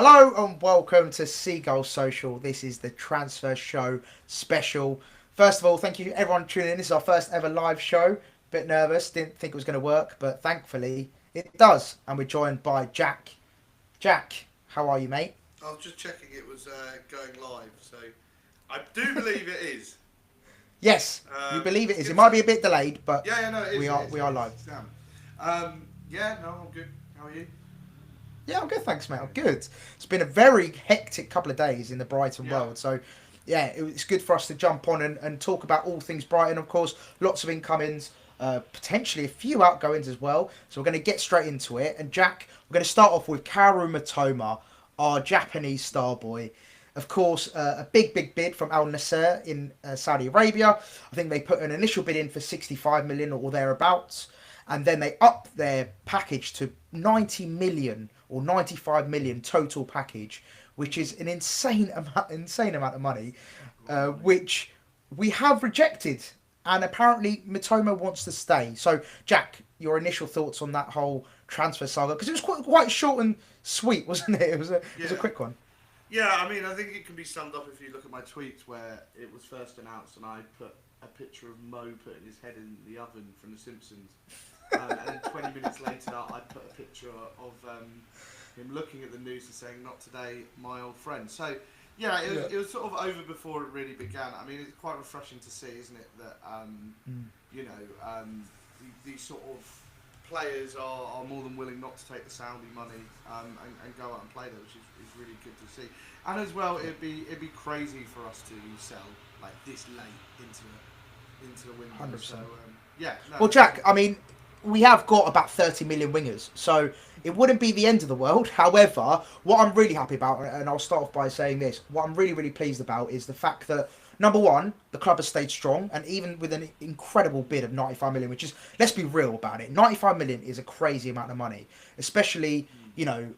Hello and welcome to Seagulls Social. This is the transfer show special. First of all, thank you everyone tuning in. This is our first ever live show. Bit nervous, didn't think it was going to work, but thankfully it does. And we're joined by Jack. Jack, how are you, mate? I was just checking it was going live, so I do believe it is. Yes, you believe it Let's is. It give might some. be a bit delayed, but Yeah, yeah, no, it is. we It are is, we it are is. live. Damn. Yeah, no, I'm good. How are you? Yeah, I'm good, thanks, mate. I'm good. It's been a very hectic couple of days in the Brighton Yeah. world. So, yeah, it's good for us to jump on and talk about all things Brighton. Of course, lots of incomings, potentially a few outgoings as well. So, we're going to get straight into it. And, Jack, we're going to start off with Kaoru Mitoma, our Japanese star boy. Of course, a big bid from Al Nasser in Saudi Arabia. I think they put an initial bid in for 65 million or thereabouts. And then they upped their package to 90 million or 95 million total package, which is an insane amount of money, which we have rejected. And apparently, Mitoma wants to stay. So, Jack, your initial thoughts on that whole transfer saga? Because it was quite short and sweet, wasn't it? It was a Yeah. quick one. Yeah, I mean, I think it can be summed up if you look at my tweets where it was first announced and I put a picture of Mo putting his head in the oven from The Simpsons. And then 20 minutes later, I put a picture of him looking at the news and saying, "Not today, my old friend." So, yeah, it was sort of over before it really began. I mean, it's quite refreshing to see, isn't it, that, you know, these sort of players are more than willing not to take the Saudi money and go out and play there, which is really good to see. And as well, it'd be crazy for us to sell like this late into a window. 100%. So yeah. No, Well, Jack, I mean, we have got about 30 million wingers, so it wouldn't be the end of the world. However, what I'm really happy about, and I'll start off by saying this, what I'm really pleased about is the fact that, number one, the club has stayed strong, and even with an incredible bid of 95 million, which is, let's be real about it, 95 million is a crazy amount of money, especially,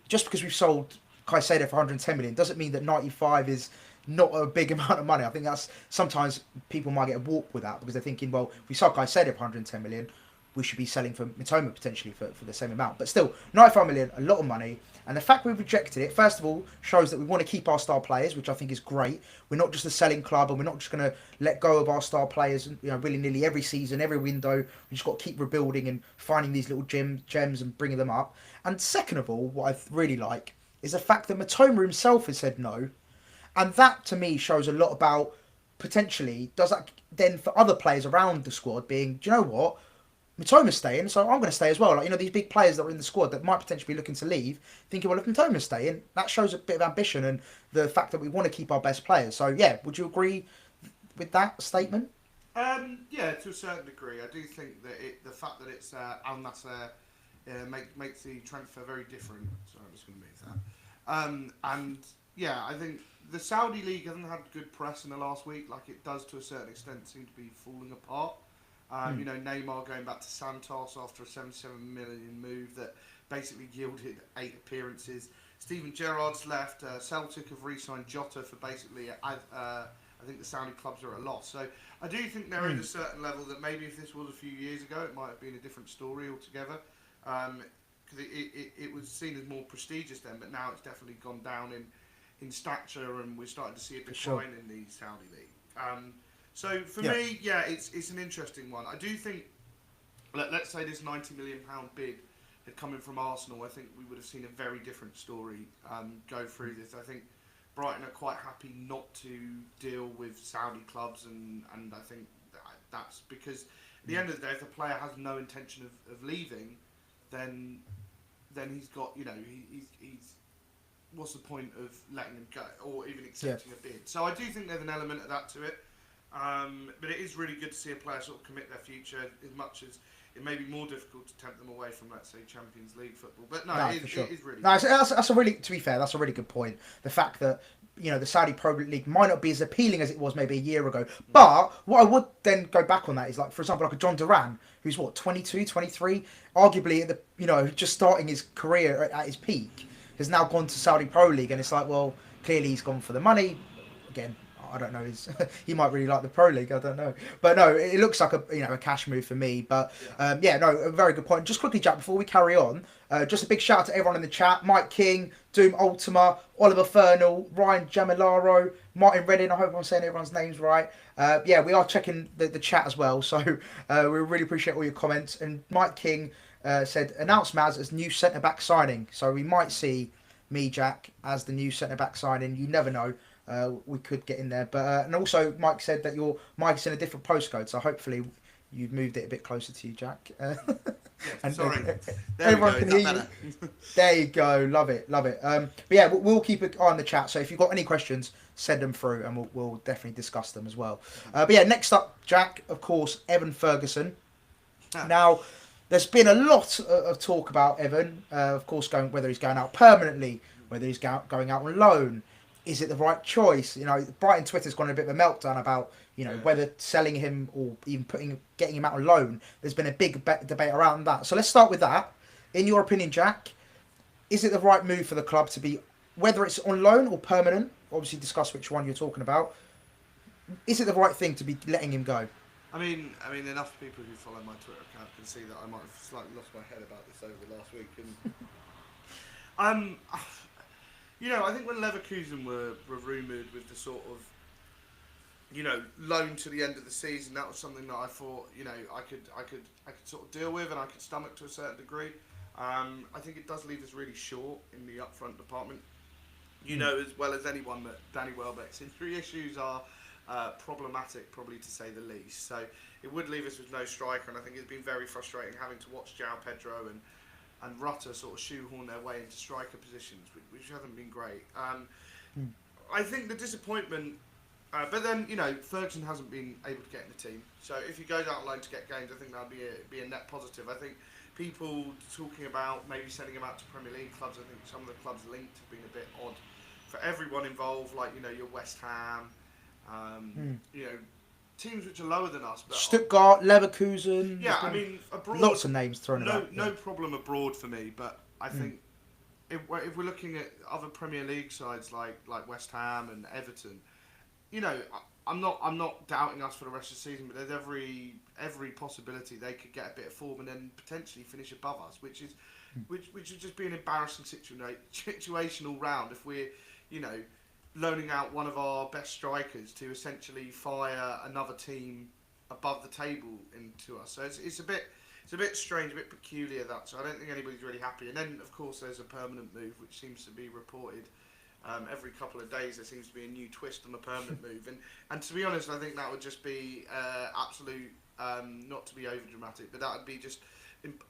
just because we've sold Caicedo for 110 million doesn't mean that 95 is not a big amount of money. I think that's sometimes people might get a warp with that because they're thinking, well, if we sold Caicedo for 110 million, we should be selling for Mitoma potentially for the same amount. But still, 95 million, a lot of money. And the fact we've rejected it, first of all, shows that we want to keep our star players, which I think is great. We're not just a selling club and we're not just going to let go of our star players, willy-nilly every season, every window. We just got to keep rebuilding and finding these little gems and bringing them up. And second of all, what I really like is the fact that Mitoma himself has said no. And that, to me, shows a lot about potentially, does that then for other players around the squad being, do you know what? Mitoma's staying, so I'm going to stay as well. Like, these big players that are in the squad that might potentially be looking to leave, thinking, well, if Mitoma's staying, that shows a bit of ambition and the fact that we want to keep our best players. So, yeah, would you agree with that statement? Yeah, to a certain degree. I do think that the fact that it's Al Nasser makes the transfer very different. Sorry, I'm just going to move that. And yeah, I think the Saudi league hasn't had good press in the last week, like it does to a certain extent. Seem to be falling apart. Neymar going back to Santos after a 77 million move that basically yielded 8 appearances. Steven Gerrard's left. Celtic have re-signed Jota for basically, I think the Saudi clubs are at a loss. So I do think there is a certain level that maybe if this was a few years ago, it might have been a different story altogether. Because it was seen as more prestigious then, but now it's definitely gone down in stature, and we're starting to see a decline in the Saudi league. So for me, yeah, it's an interesting one. I do think, let's say this £90 million bid had come in from Arsenal, I think we would have seen a very different story go through this. I think Brighton are quite happy not to deal with Saudi clubs, and I think that's because at the end of the day, if the player has no intention of leaving, then he's got, he's what's the point of letting him go or even accepting a bid? So I do think there's an element of that to it. But it is really good to see a player sort of commit their future, as much as it may be more difficult to tempt them away from, let's say, Champions League football. But no, it is really good. That's a really, to be fair, that's a really good point. The fact that, the Saudi Pro League might not be as appealing as it was maybe a year ago. But what I would then go back on that is, like, for example, like a John Duran, who's 22, 23, arguably at the, just starting his career at his peak, has now gone to Saudi Pro League, and it's like, well, clearly he's gone for the money. Again, I don't know. He might really like the Pro League. I don't know, but no, it looks like a cash move for me. But no, a very good point. Just quickly, Jack, before we carry on, just a big shout out to everyone in the chat: Mike King, Doom Ultima, Oliver Fernal, Ryan Jamilaro, Martin Redding. I hope I'm saying everyone's names right. We are checking the chat as well, so we really appreciate all your comments. And Mike King said, announce Maz as new centre back signing. So we might see me, Jack, as the new centre back signing. You never know. We could get in there, but and also Mike said that your mic's in a different postcode, so hopefully you've moved it a bit closer to you, Jack. And sorry, everyone can hear you. There you go, love it. But yeah, we'll keep an eye on the chat. So if you've got any questions, send them through, and we'll definitely discuss them as well. But yeah, next up, Jack, of course, Evan Ferguson. Now, there's been a lot of talk about Evan, of course, whether he's going out permanently, whether he's going out on loan. Is it the right choice? Brighton Twitter's gone a bit of a meltdown about, whether selling him or even getting him out on loan. There's been a big debate around that. So let's start with that. In your opinion, Jack, is it the right move for the club to be, whether it's on loan or permanent? Obviously, discuss which one you're talking about. Is it the right thing to be letting him go? I mean, enough people who follow my Twitter account can see that I might have slightly lost my head about this over the last week. And I think when Leverkusen were rumoured with the sort of, loan to the end of the season, that was something that I thought, I could sort of deal with and I could stomach to a certain degree. I think it does leave us really short in the upfront department. As well as anyone that Danny Welbeck's injury issues are problematic, probably to say the least. So it would leave us with no striker, and I think it's been very frustrating having to watch João Pedro and Rutter sort of shoehorn their way into striker positions, which haven't been great. I think the disappointment, but then Ferguson hasn't been able to get in the team. So if he goes out on loan to get games, I think that'd be a net positive. I think people talking about maybe sending him out to Premier League clubs, I think some of the clubs linked have been a bit odd for everyone involved, like your West Ham. Teams which are lower than us. But Stuttgart, Leverkusen. Yeah, I mean, abroad, lots of names thrown about. No problem abroad for me, but I think if we're looking at other Premier League sides like West Ham and Everton, I'm not doubting us for the rest of the season, but there's every possibility they could get a bit of form and then potentially finish above us, which would just be an embarrassing situation all round if we're loaning out one of our best strikers to essentially fire another team above the table into us. So it's a bit strange, a bit peculiar that. So I don't think anybody's really happy. And then of course there's a permanent move which seems to be reported every couple of days. There seems to be a new twist on the permanent move. And to be honest, I think that would just be absolute, not to be over dramatic, but that would be just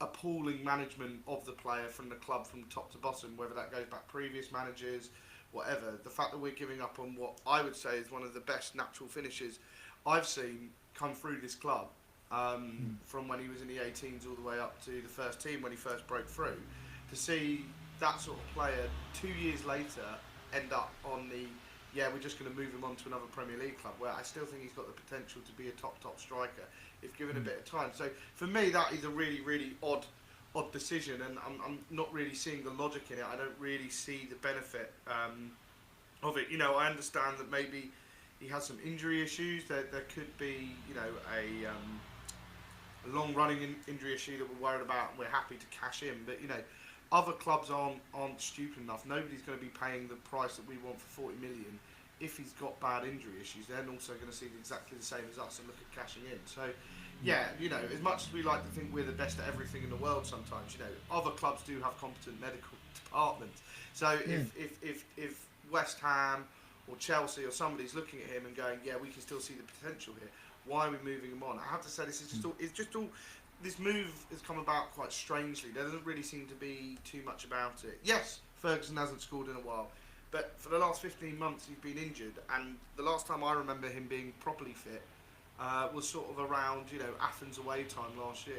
appalling management of the player from the club from top to bottom, whether that goes back previous managers, whatever. The fact that we're giving up on what I would say is one of the best natural finishes I've seen come through this club, from when he was in the 18s all the way up to the first team when he first broke through, to see that sort of player 2 years later end up on we're just going to move him on to another Premier League club, where I still think he's got the potential to be a top striker if given a bit of time. So for me, that is a really, really odd decision, and I'm not really seeing the logic in it. I don't really see the benefit of it. I understand that maybe he has some injury issues. There could be a long running injury issue that we're worried about, and we're happy to cash in. But other clubs aren't stupid enough. Nobody's going to be paying the price that we want for 40 million if he's got bad injury issues. They're also going to see exactly the same as us and look at cashing in. So yeah, as much as we like to think we're the best at everything in the world sometimes, other clubs do have competent medical departments. So if West Ham or Chelsea or somebody's looking at him and going, yeah, we can still see the potential here, why are we moving him on? I have to say, this is just all this move has come about quite strangely. There doesn't really seem to be too much about it. Yes, Ferguson hasn't scored in a while, but for the last 15 months he's been injured, and the last time I remember him being properly fit was sort of around Athens away time last year,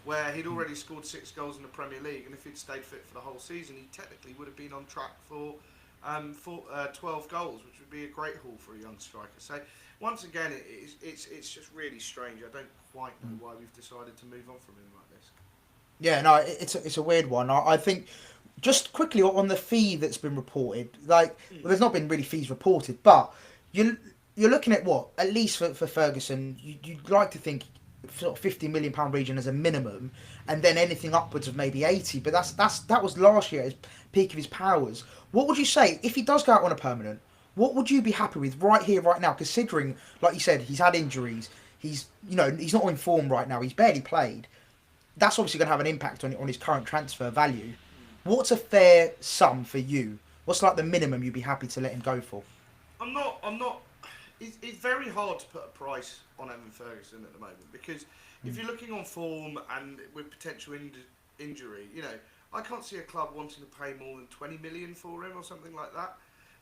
where he'd already scored 6 goals in the Premier League, and if he'd stayed fit for the whole season, he technically would have been on track for 12 goals, which would be a great haul for a young striker. So once again, it's just really strange. I don't quite know why we've decided to move on from him like this. Yeah, no, it's a weird one. I think just quickly on the fee that's been reported, well, there's not been really fees reported, but you're looking at what, at least for Ferguson, you'd like to think sort of £50 million region as a minimum, and then anything upwards of maybe 80. But that was last year at his peak of his powers. What would you say if he does go out on a permanent? What would you be happy with right here, right now? Considering, like you said, he's had injuries. He's not in form right now. He's barely played. That's obviously going to have an impact on his current transfer value. What's a fair sum for you? What's like the minimum you'd be happy to let him go for? I'm not. It's very hard to put a price on Evan Ferguson at the moment because if you're looking on form and with potential injury, I can't see a club wanting to pay more than 20 million for him or something like that.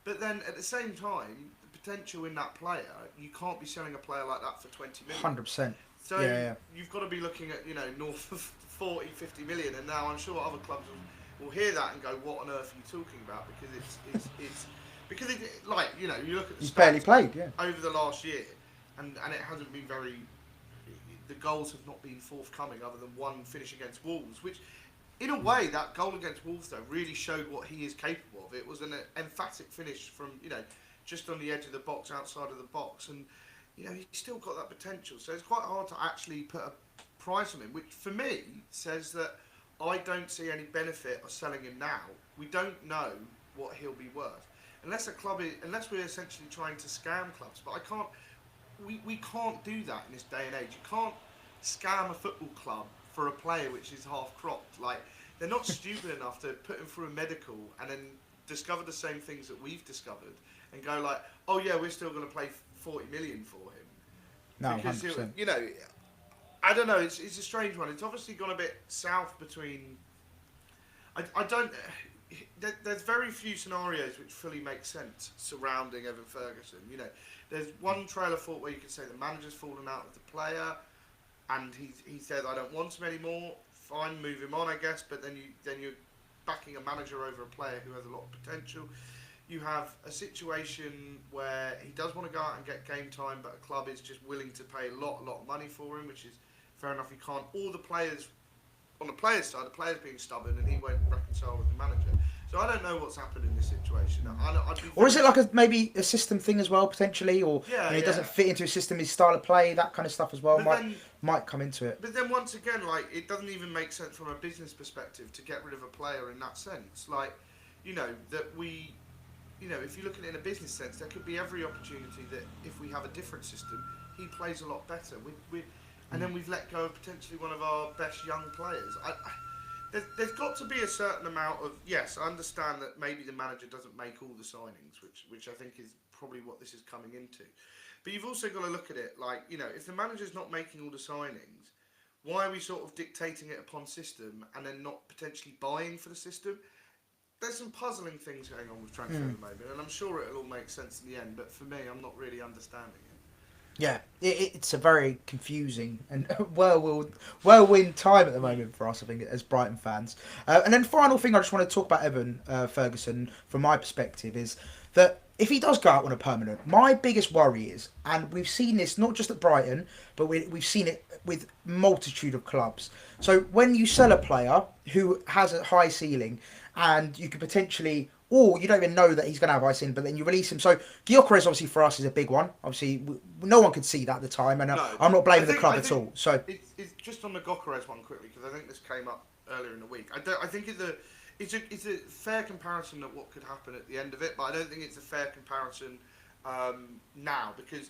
But then at the same time, the potential in that player, you can't be selling a player like that for 20 million. 100%. So Yeah. you've got to be looking at north of 40, 50 million, and now I'm sure other clubs will hear that and go, "What on earth are you talking about?" Because it's because you look at the He's stats barely played, yeah. over the last year, and it hasn't been very. The goals have not been forthcoming, other than one finish against Wolves, which, in a way, that goal against Wolves though really showed what he is capable of. It was an emphatic finish from just on the edge of the box, outside of the box, and he's still got that potential. So it's quite hard to actually put a price on him, which for me says that I don't see any benefit of selling him now. We don't know what he'll be worth, unless unless we're essentially trying to scam clubs. But I can't. We can't do that in this day and age. You can't scam a football club for a player which is half cropped. Like, they're not stupid enough to put him through a medical and then discover the same things that we've discovered and go like, oh yeah, we're still going to pay 40 million for him. No, Because 100%. I don't know. It's a strange one. It's obviously gone a bit south between. I don't. There's very few scenarios which fully make sense surrounding Evan Ferguson. There's one trail of thought where you could say the manager's fallen out with the player, and he said, I don't want him anymore. Fine, move him on, I guess. But then you're backing a manager over a player who has a lot of potential. You have a situation where he does want to go out and get game time, but a club is just willing to pay a lot of money for him, which is fair enough. He can't. All the players, on the players' side, the players being stubborn, and he won't reconcile with the manager. So I don't know what's happened in this situation. Or is it like maybe a system thing as well, potentially? Or Yeah, it doesn't fit into his system, his style of play, that kind of stuff as well might come into it. But then once again, it doesn't even make sense from a business perspective to get rid of a player in that sense. That we, if you look at it in a business sense, there could be every opportunity that if we have a different system, he plays a lot better. And then we've let go of potentially one of our best young players. There's got to be a certain amount of, yes, I understand that maybe the manager doesn't make all the signings, which I think is probably what this is coming into. But you've also got to look at it if the manager's not making all the signings, why are we sort of dictating it upon system and then not potentially buying for the system? There's some puzzling things going on with transfer at the moment, and I'm sure it'll all make sense in the end, but for me, I'm not really understanding it. Yeah, it's a very confusing and whirlwind time at the moment for us, I think, as Brighton fans. And then final thing I just want to talk about Evan Ferguson, from my perspective, is that if he does go out on a permanent, my biggest worry is, and we've seen this not just at Brighton, but we've seen it with multitude of clubs. So when you sell a player who has a high ceiling, and you could potentially, or you don't even know that he's going to have high ceiling, but then you release him. So Gyökeres, obviously for us, is a big one. Obviously, no one could see that at the time, and I'm not blaming the club at all. So it's just on the Gyökeres one quickly, because I think this came up earlier in the week. I think it's a fair comparison of what could happen at the end of it, but I don't think it's a fair comparison now, because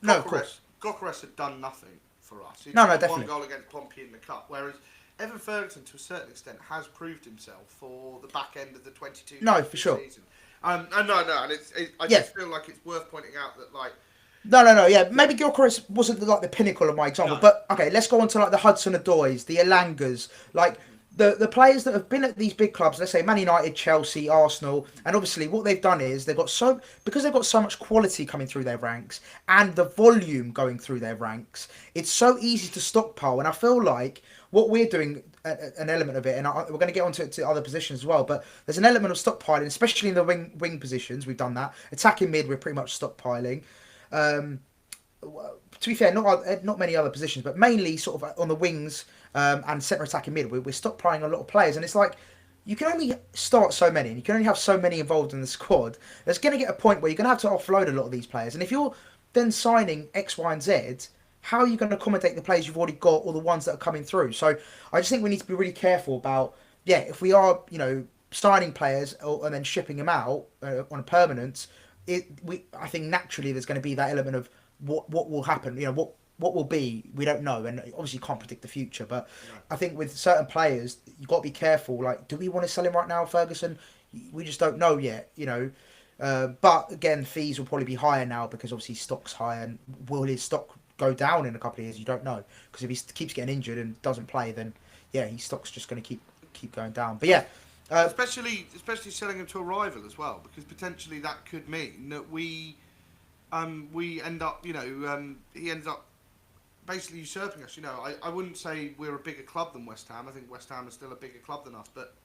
of course, Gyökeres had done nothing for us. He definitely. One goal against Pompey in the cup, whereas Evan Ferguson, to a certain extent, has proved himself for the back end of the 22 for sure. season. And I just feel like it's worth pointing out that Yeah, maybe Gyökeres wasn't like the pinnacle of my example, but okay, let's go on to like the Hudson-Odois, the Elangas, like the players that have been at these big clubs. Let's say Man United, Chelsea, Arsenal, and obviously what they've done is because they've got so much quality coming through their ranks and the volume going through their ranks. It's so easy to stockpile, and I feel like what we're doing, an element of it, and we're going to get onto to other positions as well, but there's an element of stockpiling, especially in the wing positions. We've done that. Attacking mid, we're pretty much stockpiling. To be fair, not many other positions, but mainly sort of on the wings and centre attacking mid, we're stockpiling a lot of players, and it's like you can only start so many, and you can only have so many involved in the squad. There's going to get a point where you're going to have to offload a lot of these players, and if you're then signing X, Y, and Z, how are you going to accommodate the players you've already got or the ones that are coming through? So I just think we need to be really careful about, if we are, signing players and then shipping them out on a permanent, I think naturally there's going to be that element of what will happen, what will be, we don't know, and obviously you can't predict the future. But I think with certain players, you've got to be careful. Like, do we want to sell him right now, Ferguson? We just don't know yet. But again, fees will probably be higher now because obviously stock's higher. And will his stock go down in a couple of years? You don't know, because if he keeps getting injured and doesn't play, then his stock's just going to keep going down. But especially selling him to a rival as well, because potentially that could mean that we end up, he ends up basically usurping us. I wouldn't say we're a bigger club than West Ham. I think West Ham is still a bigger club than us, but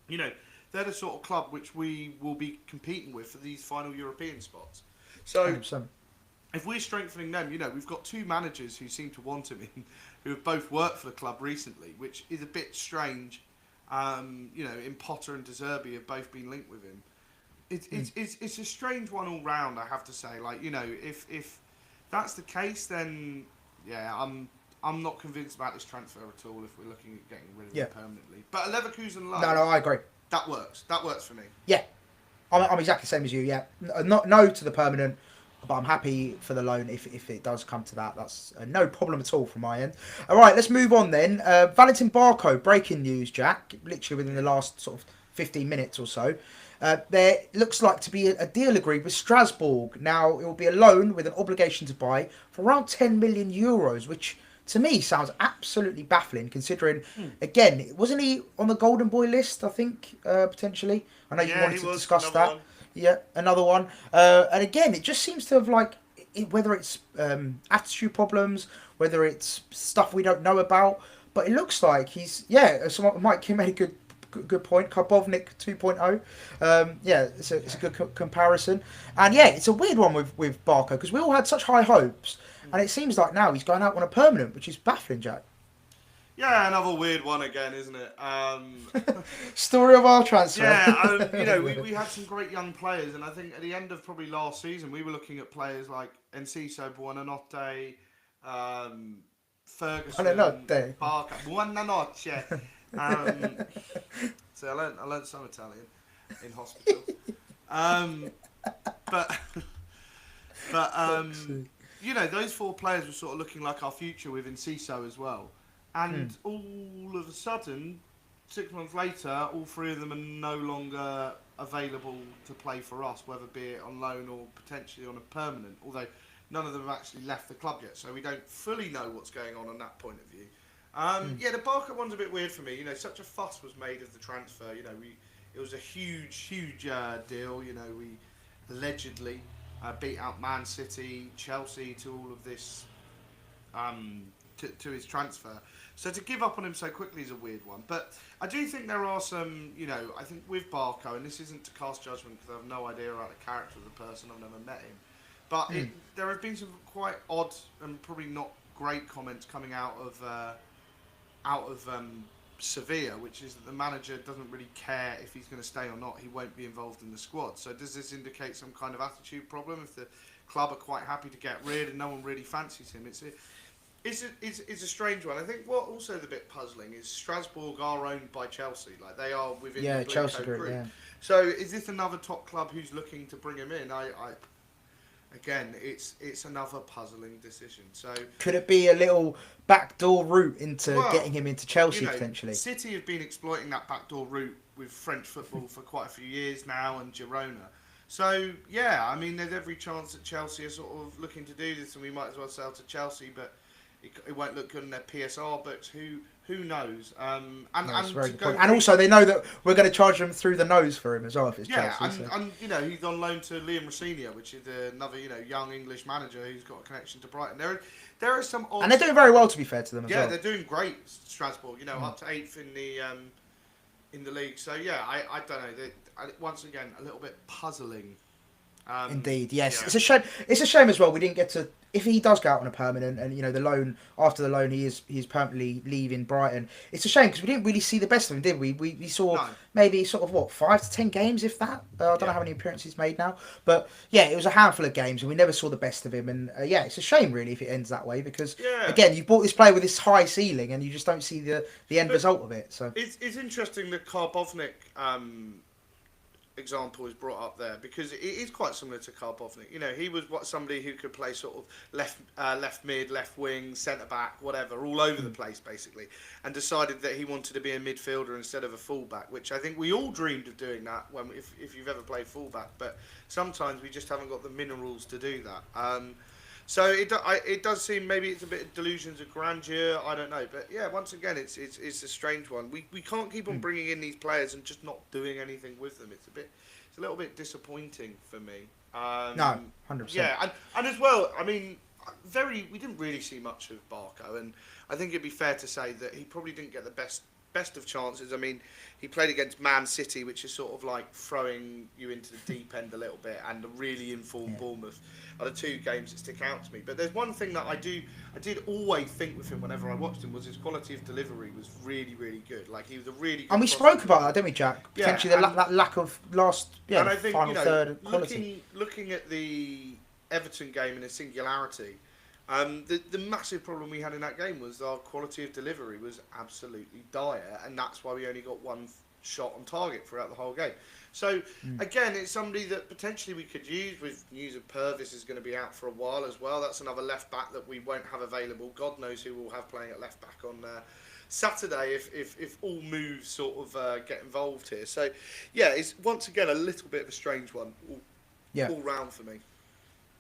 they're the sort of club which we will be competing with for these final European spots. So 100%. If we're strengthening them, we've got two managers who seem to want him in, who have both worked for the club recently, which is a bit strange. In Potter and De Zerbi have both been linked with him. It's a strange one all round, I have to say. If that's the case, then I'm not convinced about this transfer at all. If we're looking at getting rid of him permanently, but a Leverkusen loan, No, I agree. That works. That works for me. Yeah, I'm exactly the same as you. Yeah, no to the permanent, but I'm happy for the loan if it does come to that. That's no problem at all from my end. All right, let's move on then. Valentin Barco, breaking news, Jack. Literally within the last sort of 15 minutes or so. There looks like to be a deal agreed with Strasbourg. Now, it will be a loan with an obligation to buy for around 10 million euros, which to me sounds absolutely baffling, considering, again, wasn't he on the Golden Boy list, I think, potentially? I know you wanted to discuss that. One. Yeah, another one. And again, it just seems to have, whether it's attitude problems, whether it's stuff we don't know about, but it looks like he's, Mike Kim made a good point. Karbovnik 2.0. It's a good comparison. And it's a weird one with Barco, because we all had such high hopes, and it seems like now he's going out on a permanent, which is baffling, Jack. Yeah, another weird one again, isn't it? Story of our transfer. Yeah, we had some great young players, and I think at the end of probably last season, we were looking at players like Enciso, Buonanotte, Ferguson, Buonanotte. Barca. Buonanotte. So I learned some Italian in hospital. Those four players were sort of looking like our future with Enciso as well. And all of a sudden, 6 months later, all three of them are no longer available to play for us, whether be it on loan or potentially on a permanent, although none of them have actually left the club yet, so we don't fully know what's going on that point of view. The Barca one's a bit weird for me. Such a fuss was made of the transfer. It was a huge deal. We allegedly beat out Man City, Chelsea to all of this, to his transfer. So to give up on him so quickly is a weird one. But I do think there are some, I think with Barco, and this isn't to cast judgment because I have no idea about the character of the person, I've never met him. But there have been some quite odd and probably not great comments coming out of Sevilla, which is that the manager doesn't really care if he's going to stay or not. He won't be involved in the squad. So does this indicate some kind of attitude problem? If the club are quite happy to get rid and no one really fancies him, it's a strange one. I think what also is a bit puzzling is Strasbourg are owned by Chelsea. Like they are within the Blue Chelsea Coat group. Yeah. So is this another top club who's looking to bring him in? Again, it's another puzzling decision. So could it be a little backdoor route into getting him into Chelsea potentially? City have been exploiting that backdoor route with French football for quite a few years now, and Girona. So there's every chance that Chelsea are sort of looking to do this, and we might as well sell to Chelsea, but it won't look good in their PSR books. Who knows? And also they know that we're going to charge them through the nose for him as well if it's Chelsea. And he's on loan to Liam Rossini, which is another young English manager who's got a connection to Brighton. There are some odds, and they're doing very well, to be fair to them as well. Yeah, they're doing great. Strasbourg, up to 8th in the league. So I don't know. Once again, a little bit puzzling Indeed, yes. Yeah. It's a shame. It's a shame as well. We didn't get to. If he does go out on a permanent, and the loan after the loan, he's permanently leaving Brighton. It's a shame because we didn't really see the best of him, did we? We saw No. maybe sort of 5 to 10 games, if that. I don't know how many appearances he's made now, but yeah, it was a handful of games, and we never saw the best of him. And yeah, it's a shame really if it ends that way because again, you bought this player with this high ceiling, and you just don't see the end result of it. So it's interesting that Karbovnik example is brought up there because it is quite similar to Karbovnik. He was somebody who could play sort of left mid, left wing, centre back, whatever, all over the place basically, and decided that he wanted to be a midfielder instead of a fullback, which I think we all dreamed of doing that if you've ever played fullback, but sometimes we just haven't got the minerals to do that. So it does seem maybe it's a bit of delusions of grandeur. I don't know, but yeah, once again, it's a strange one. We can't keep on bringing in these players and just not doing anything with them. It's a little bit disappointing for me. no, 100%. Yeah, and as well, I mean, we didn't really see much of Barco, and I think it'd be fair to say that he probably didn't get the best of chances. I mean, he played against Man City, which is sort of like throwing you into the deep end a little bit, and a really informed Bournemouth are the two games that stick out to me. But there's one thing that I did always think with him whenever I watched him was his quality of delivery was really, really good. Like he was a really good. And we spoke about that, didn't we, Jack? Potentially that lack of and I think, final third quality. Looking at the Everton game in a singularity, the massive problem we had in that game was our quality of delivery was absolutely dire, and that's why we only got one shot on target throughout the whole game. So again, it's somebody that potentially we could use. With news of Purvis is going to be out for a while as well. That's another left back that we won't have available. God knows who we'll have playing at left back on Saturday if all moves sort of get involved here. So yeah, it's once again a little bit of a strange one all round for me.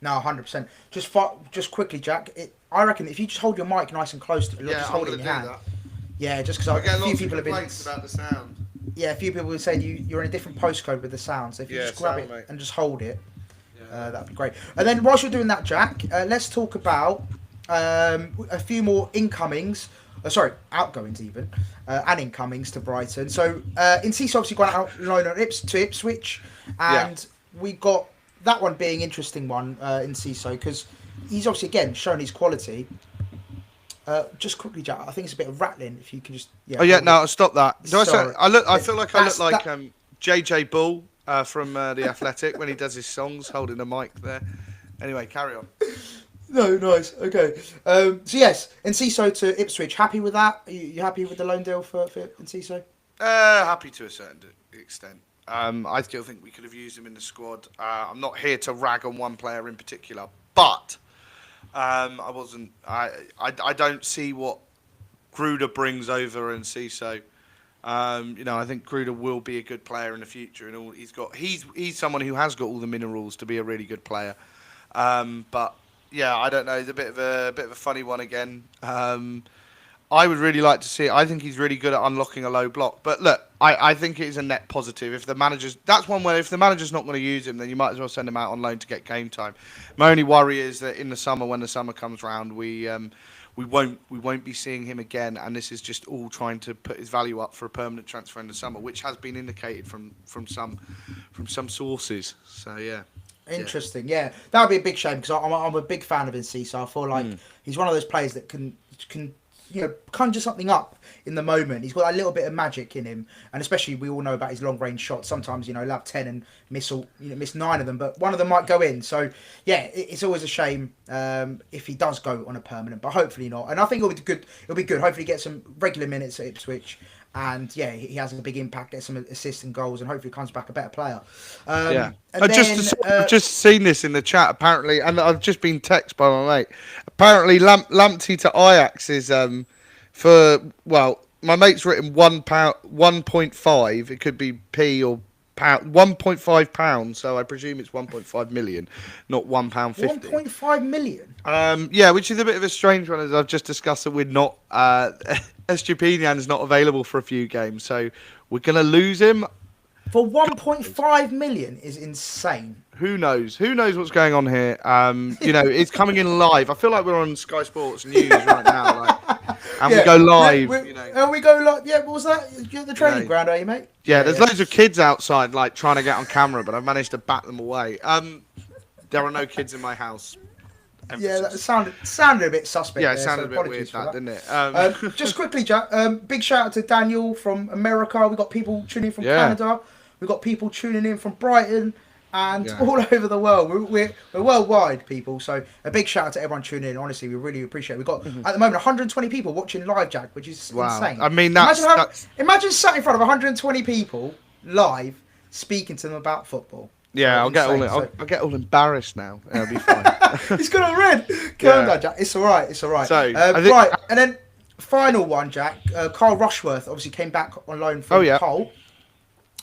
No, 100%. Just quickly, Jack. I reckon if you just hold your mic nice and close to it, just hold it in your hand. That. Yeah, just because a few people have been about the sound. Yeah, a few people have said you're in a different postcode with the sound. So if you just grab it and just hold it, that'd be great. And then whilst you're doing that, Jack, let's talk about a few more incomings. Outgoings even, and incomings to Brighton. So Enciso obviously gone out loan to Ipswich, and we got that one being an interesting one in Enciso because he's obviously again shown his quality. Just quickly, Jack. I think it's a bit of rattling. If you can just stop that. I feel like I look like JJ Bull from The Athletic when he does his songs, holding a mic there. Anyway, carry on. No, nice. Okay. So yes, Enciso to Ipswich. Happy with that? You happy with the loan deal for Enciso? Happy to a certain extent. I still think we could have used him in the squad. I'm not here to rag on one player in particular, but I don't see what Gruder brings over Enciso. I think Gruder will be a good player in the future, and all he's someone who has got all the minerals to be a really good player. But yeah, I don't know. It's a bit of a funny one again. I would really like to see it. I think he's really good at unlocking a low block. But look, I think it is a net positive. If the manager's not going to use him, then you might as well send him out on loan to get game time. My only worry is that in the summer, when the summer comes round, we won't be seeing him again, and this is just all trying to put his value up for a permanent transfer in the summer, which has been indicated from some sources. So yeah. Interesting, yeah. That would be a big shame because I'm a big fan of Enciso. I feel like he's one of those players that can conjure something up in the moment. He's got a little bit of magic in him, and especially we all know about his long range shots. Sometimes he'll have 10 and miss 9 of them, but one of them might go in. So yeah, it's always a shame if he does go on a permanent, but hopefully not. And I think it'll be good. Hopefully he gets some regular minutes at Ipswich. And yeah, he has a big impact, gets some assists and goals, and hopefully comes back a better player. I've just seen this in the chat apparently, and I've just been texted by my mate. Apparently, Lamptey to Ajax is my mate's written £1, 1.5. It could be p or pound, £1.5. So I presume it's 1.5 million, not £1.50. 1.5 million. Which is a bit of a strange one, as I've just discussed that we're not. Estupinian is not available for a few games, so we're going to lose him. For 1.5 million is insane. Who knows? Who knows what's going on here? It's coming in live. I feel like we're on Sky Sports News right now, we go live. And we go live. Yeah, what was that? You're at the training ground, are you, mate? Yeah, there's loads of kids outside, trying to get on camera, but I've managed to bat them away. There are no kids in my house. Yeah, that Emphasis. sounded a bit suspect. Yeah, it there, sounded so a bit weird, apologies for that, didn't it? Just quickly, Jack. Big shout out to Daniel from America. We got people tuning in from Yeah. Canada. We got people tuning in from Brighton and Yeah. all over the world. We're worldwide, people. So a big shout out to everyone tuning in. Honestly, we really appreciate it. We've got at the moment 120 people watching live, Jack, which is Wow. insane. I mean, imagine sat in front of 120 people live speaking to them about football. Yeah, So I'll get insane. I'll get all embarrassed now. It'll be fine. He's got all red. Calm down, Jack. It's all right. It's all right. So, I think- right, and then final one, Jack. Carl Rushworth obviously came back on loan from Hull,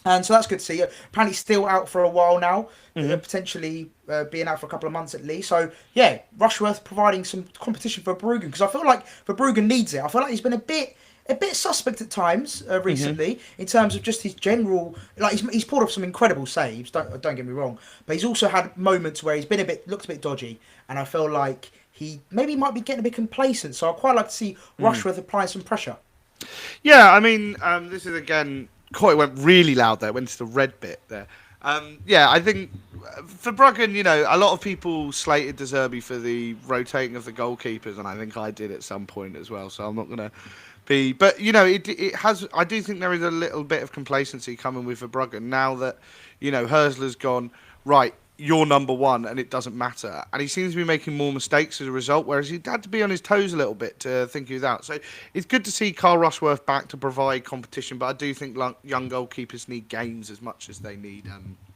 and so that's good to see. Apparently, still out for a while now, potentially being out for a couple of months at least. So yeah, Rushworth providing some competition for Verbruggen, because I feel like Verbruggen needs it. I feel like he's been a bit suspect at times recently in terms of just his general, like he's pulled off some incredible saves. Don't get me wrong, but he's also had moments where he's been looked a bit dodgy, and I feel like he maybe might be getting a bit complacent. So I'd quite like to see Rushworth applying some pressure. Yeah, I mean, this is again. Coy went really loud there. Went to the red bit there. Yeah, I think for Bruggen, a lot of people slated De Zerbi for the rotating of the goalkeepers, and I think I did at some point as well. So I'm not gonna be, but it has. I do think there is a little bit of complacency coming with Verbruggen now that Hösler's gone. Right, you're number one, and it doesn't matter. And he seems to be making more mistakes as a result, whereas he had to be on his toes a little bit to think he was out. So it's good to see Carl Rushworth back to provide competition, but I do think young goalkeepers need games as much as they need.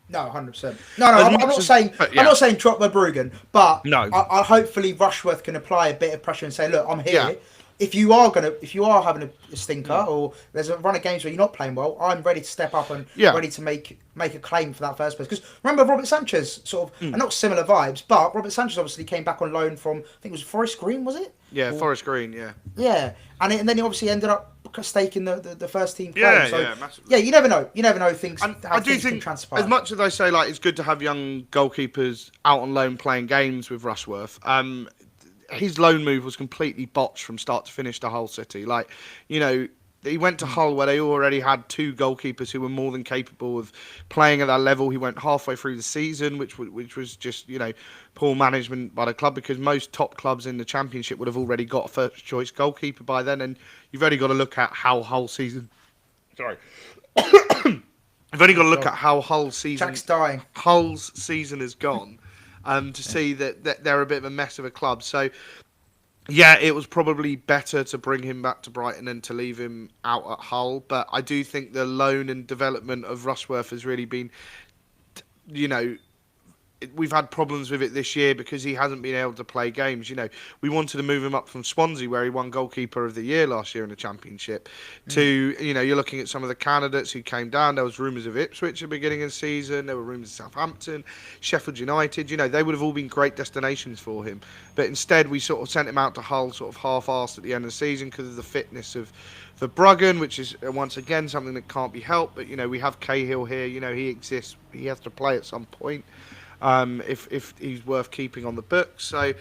No, 100%. No, I'm not saying I'm not saying drop Verbruggen, but no. I hopefully Rushworth can apply a bit of pressure and say, look, I'm here. Yeah. If you are having a stinker, or there's a run of games where you're not playing well, I'm ready to step up and ready to make a claim for that first place. Because remember, Robert Sanchez sort of, and not similar vibes, but Robert Sanchez obviously came back on loan from, I think it was Forest Green, was it? Yeah, Forest Green, yeah. Yeah, and then he obviously ended up staking the first team play. Yeah, so, yeah, massively. Yeah, you never know. You never know things. And I do think, as much as I say, like, it's good to have young goalkeepers out on loan playing games with Rushworth. His loan move was completely botched from start to finish to Hull City. Like, he went to Hull where they already had two goalkeepers who were more than capable of playing at that level. He went halfway through the season, which was just, poor management by the club, because most top clubs in the Championship would have already got a first choice goalkeeper by then. And you've only got to look at how Hull season... Sorry. You've only got to look at how Hull's season has gone. To see that they're a bit of a mess of a club. So, yeah, it was probably better to bring him back to Brighton than to leave him out at Hull. But I do think the loan and development of Rushworth has really been, we've had problems with it this year because he hasn't been able to play games. We wanted to move him up from Swansea, where he won goalkeeper of the year last year in the Championship, to, you're looking at some of the candidates who came down. There was rumours of Ipswich at the beginning of the season. There were rumours of Southampton, Sheffield United. They would have all been great destinations for him. But instead, we sort of sent him out to Hull sort of half-arsed at the end of the season because of the fitness of Verbruggen, which is, once again, something that can't be helped. But, we have Cahill here. He exists. He has to play at some point. If he's worth keeping on the books. So,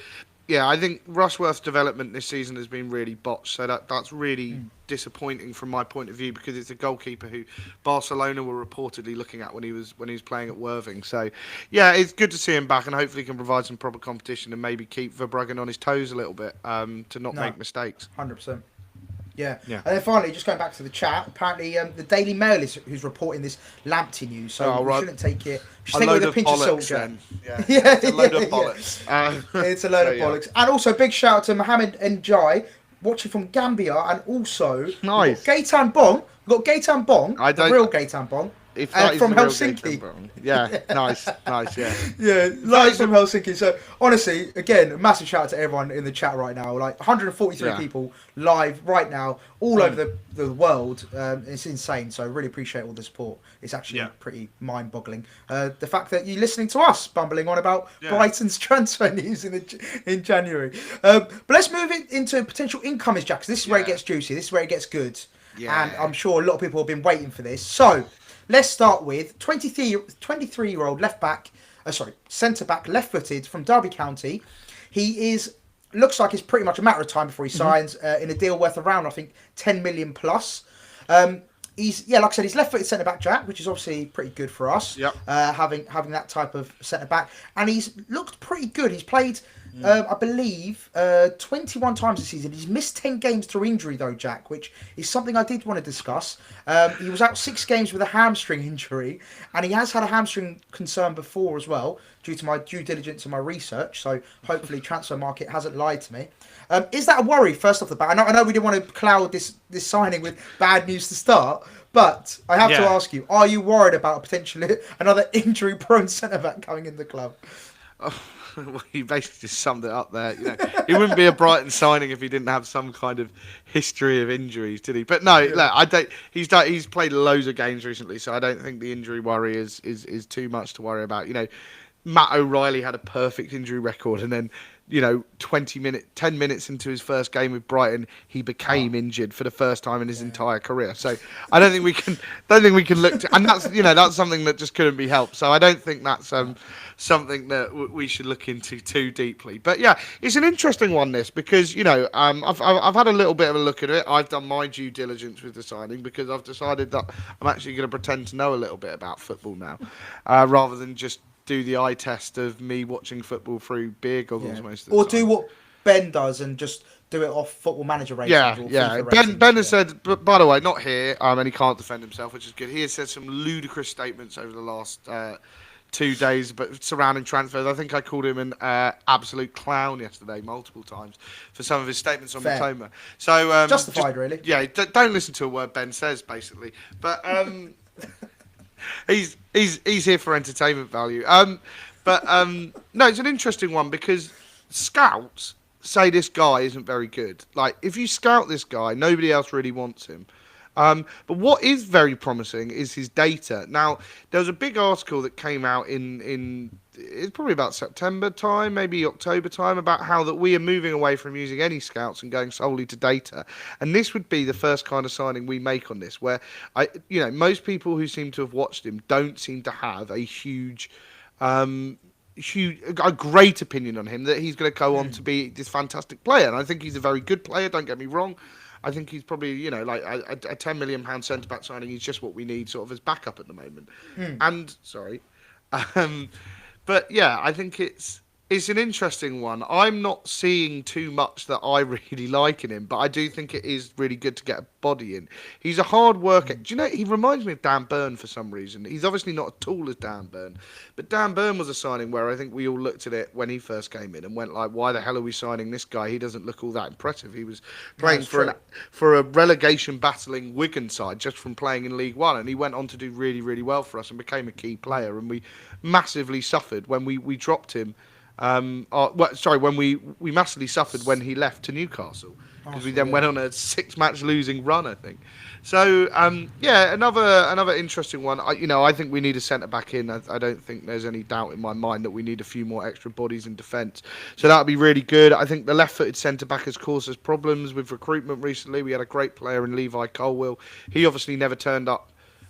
yeah, I think Rushworth's development this season has been really botched. So that's really disappointing from my point of view, because it's a goalkeeper who Barcelona were reportedly looking at when he was playing at Worthing. So, yeah, it's good to see him back, and hopefully he can provide some proper competition and maybe keep Verbruggen on his toes a little bit to not make mistakes. 100%. Yeah. And then finally, just going back to the chat, apparently the Daily Mail is who's reporting this Lamptey news, so we shouldn't take it. Take it with a pinch of salt. Yeah, it's a load of bollocks. It's a load of bollocks. And also, big shout out to Mohammed Njai, watching from Gambia, and also nice. Gaitan Bong. We've got Gaitan Bong, the real Gaitan Bong. From Helsinki. Yeah, nice, yeah. Yeah, live from Helsinki. So, honestly, again, a massive shout out to everyone in the chat right now. Like, 143 people live right now, all over the world. It's insane. So, I really appreciate all the support. It's actually pretty mind-boggling. The fact that you're listening to us bumbling on about Brighton's transfer news in January. But let's move it into potential incomers, Jack, because this is where it gets juicy. This is where it gets good. Yeah. And I'm sure a lot of people have been waiting for this. So, let's start with 23-year-old centre-back, left-footed from Derby County. He looks like it's pretty much a matter of time before he signs in a deal worth around, I think, 10 million plus. He's like I said, he's left-footed centre back, Jack, which is obviously pretty good for us. Yep. Having that type of centre back, and he's looked pretty good. He's played, I believe, 21 times this season. He's missed 10 games through injury though, Jack, which is something I did want to discuss. He was out 6 games with a hamstring injury, and he has had a hamstring concern before as well, due to my due diligence and my research. So hopefully, transfer market hasn't lied to me. Is that a worry, first off the bat? I know we didn't want to cloud this signing with bad news to start, but I have to ask you, are you worried about potentially another injury-prone centre-back coming in the club? Oh, well, you basically just summed it up there. You know, he wouldn't be a Brighton signing if he didn't have some kind of history of injuries, did he? But no, look, I don't. He's played loads of games recently, so I don't think the injury worry is too much to worry about. You know, Matt O'Reilly had a perfect injury record, and then 10 minutes into his first game with Brighton, he became injured for the first time in his entire career. So I don't think we can look to, and that's something that just couldn't be helped. So I don't think that's something that we should look into too deeply. But yeah, it's an interesting one, this, because I've had a little bit of a look at it. I've done my due diligence with the signing because I've decided that I'm actually going to pretend to know a little bit about football now, rather than just do the eye test of me watching football through beer goggles most of the time. Or do what Ben does and just do it off Football Manager ratings. Or FIFA ratings. Ben has said, but by the way, not here, and he can't defend himself, which is good. He has said some ludicrous statements over the last 2 days, but surrounding transfers. I think I called him an absolute clown yesterday, multiple times, for some of his statements on Matoma. So justified, really. Yeah, don't listen to a word Ben says, basically. But he's here for entertainment value. No, it's an interesting one because scouts say this guy isn't very good. Like, if you scout this guy, nobody else really wants him. But what is very promising is his data. Now, there was a big article that came out in it's probably about September time, maybe October time, about how that we are moving away from using any scouts and going solely to data. And this would be the first kind of signing we make on this, where most people who seem to have watched him don't seem to have a a great opinion on him, that he's going to go on to be this fantastic player. And I think he's a very good player, don't get me wrong. I think he's probably, like a £10 million centre-back signing. He's just what we need sort of as backup at the moment. And, sorry. But, yeah, I think it's an interesting one. I'm not seeing too much that I really like in him, but I do think it is really good to get a body in. He's a hard worker. Do you know, he reminds me of Dan Burn for some reason. He's obviously not as tall as Dan Burn, but Dan Burn was a signing where I think we all looked at it when he first came in and went like, why the hell are we signing this guy? He doesn't look all that impressive. He was playing for a relegation battling Wigan side just from playing in League One, and he went on to do really, really well for us and became a key player, and we massively suffered when we dropped him. When we massively suffered when he left to Newcastle, because we then went on a 6-match losing run, I think. So another interesting one. I think we need a centre back in. I don't think there's any doubt in my mind that we need a few more extra bodies in defence. So that would be really good. I think the left-footed centre back has caused us problems with recruitment recently. We had a great player in Levi Colwill. He obviously never turned up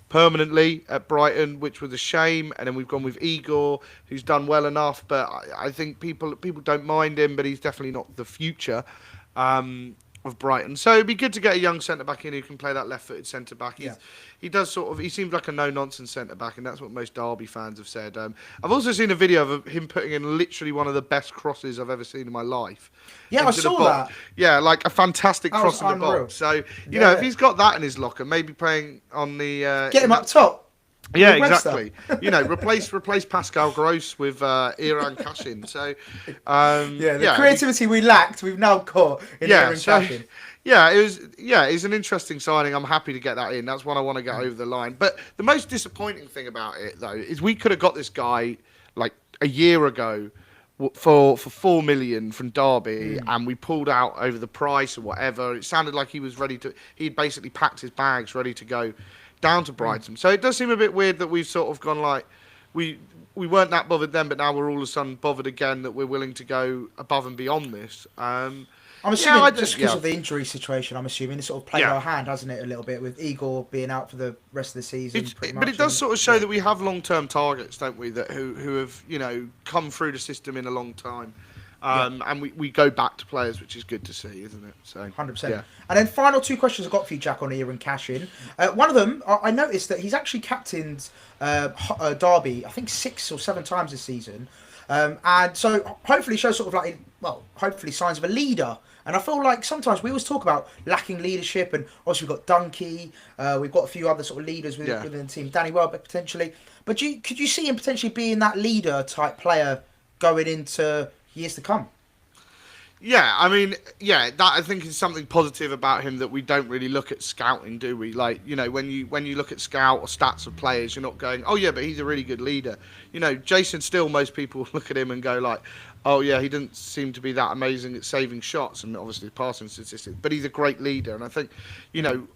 permanently at Brighton, which was a shame. And then we've gone with Igor, who's done well enough, but I think people don't mind him, but he's definitely not the future of Brighton. So it'd be good to get a young centre back in who can play that left-footed centre back. He does he seems like a no-nonsense centre back, and that's what most Derby fans have said. I've also seen a video of him putting in literally one of the best crosses I've ever seen in my life. Yeah, I saw that. Yeah, like a fantastic cross in the box. So if he's got that in his locker, maybe playing on the get him up top. Yeah, exactly. replace Pascal Gross with Iran Kashin. So the creativity we lacked, we've now got in Iran Kashin. It's an interesting signing. I'm happy to get that in. That's one I want to get over the line. But the most disappointing thing about it, though, is we could have got this guy like a year ago for 4 million from Derby, and we pulled out over the price or whatever. It sounded like he was ready to. He'd basically packed his bags, ready to go down to Brighton. So it does seem a bit weird that we've sort of gone like we weren't that bothered then, but now we're all of a sudden bothered again that we're willing to go above and beyond this. I'm assuming just because of the injury situation, I'm assuming it's sort of played our hand, hasn't it, a little bit, with Igor being out for the rest of the season. But it does sort of show that we have long-term targets, don't we, that who have come through the system in a long time. And we go back to players, which is good to see, isn't it? So 100%. yeah. And then final two questions I've got for you, Jack, on here and cash in. One of them, I noticed that he's actually captained Derby, I think 6 or 7 times this season. And so hopefully shows sort of like, well, hopefully signs of a leader. And I feel like sometimes we always talk about lacking leadership, and obviously we've got Dunkey, we've got a few other sort of leaders within the team, Danny Welbeck potentially. But could you see him potentially being that leader type player going into years to come? Yeah, I mean, that I think is something positive about him that we don't really look at scouting, do we? Like, you know, when you look at scout or stats of players, you're not going, oh yeah, but he's a really good leader. You know, Jason Still, most people look at him and go like, oh yeah, he didn't seem to be that amazing at saving shots and obviously passing statistics, but he's a great leader. And I think, you know,